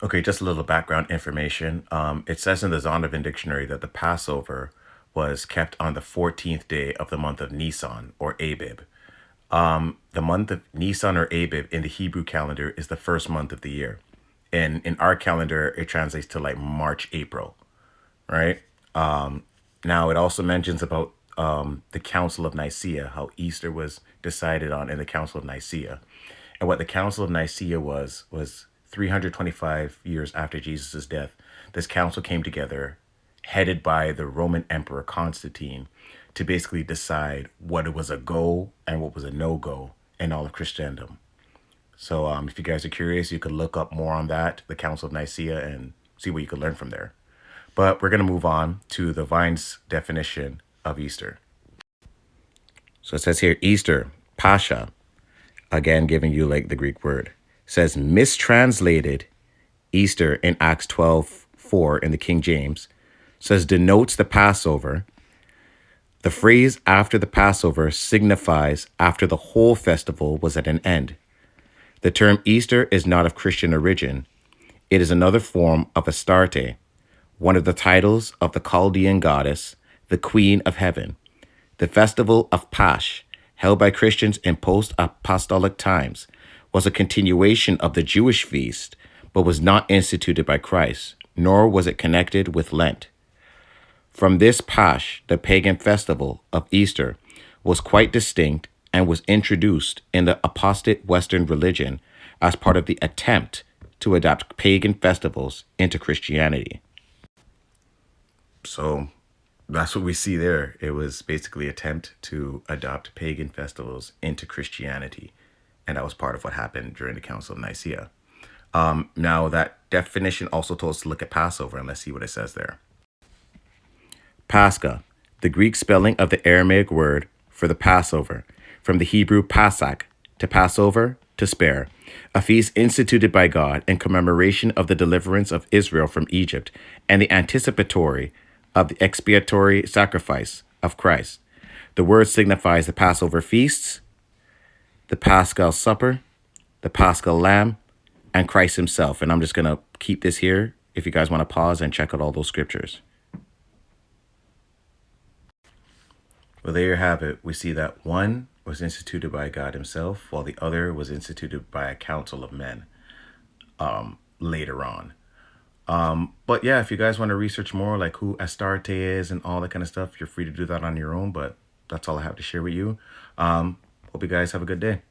Okay, just a little background information. It says in the Zondervan Dictionary that the Passover was kept on the 14th day of the month of Nisan or Abib. The month of Nisan or Abib in the Hebrew calendar is the first month of the year. And in our calendar, it translates to like March, April, right? Now, it also mentions about the Council of Nicaea, how Easter was decided on in the Council of Nicaea. And what the Council of Nicaea was 325 years after Jesus' death. This council came together, headed by the Roman Emperor Constantine, to basically decide what was a go and what was a no go in all of Christendom. So, if you guys are curious, you could look up more on that, the Council of Nicaea, and see what you could learn from there. But we're going to move on to the Vine's definition of Easter. So it says here Easter, Pascha, again giving you like the Greek word. It says mistranslated Easter in Acts 12:4 in the King James says denotes the Passover. The phrase after the Passover signifies after the whole festival was at an end. The term Easter is not of Christian origin. It is another form of Astarte, one of the titles of the Chaldean goddess, the Queen of Heaven. The festival of Pasch, held by Christians in post-apostolic times, was a continuation of the Jewish feast, but was not instituted by Christ, nor was it connected with Lent. From this Pasch, the pagan festival of Easter was quite distinct and was introduced in the apostate Western religion as part of the attempt to adopt pagan festivals into Christianity. So that's what we see there. It was basically an attempt to adopt pagan festivals into Christianity. And that was part of what happened during the Council of Nicaea. Now, that definition also told us to look at Passover, and let's see what it says there. Pascha, the Greek spelling of the Aramaic word for the Passover, from the Hebrew Pasak, to Passover, to spare, a feast instituted by God in commemoration of the deliverance of Israel from Egypt and the anticipatory of the expiatory sacrifice of Christ. The word signifies the Passover feasts, the Paschal supper, the Paschal lamb, and Christ himself. And I'm just going to keep this here if you guys want to pause and check out all those scriptures. Well, there you have it. We see that one was instituted by God himself, while the other was instituted by a council of men later on. But yeah, if you guys want to research more, like who Astarte is and all that kind of stuff, you're free to do that on your own. But that's all I have to share with you. Hope you guys have a good day.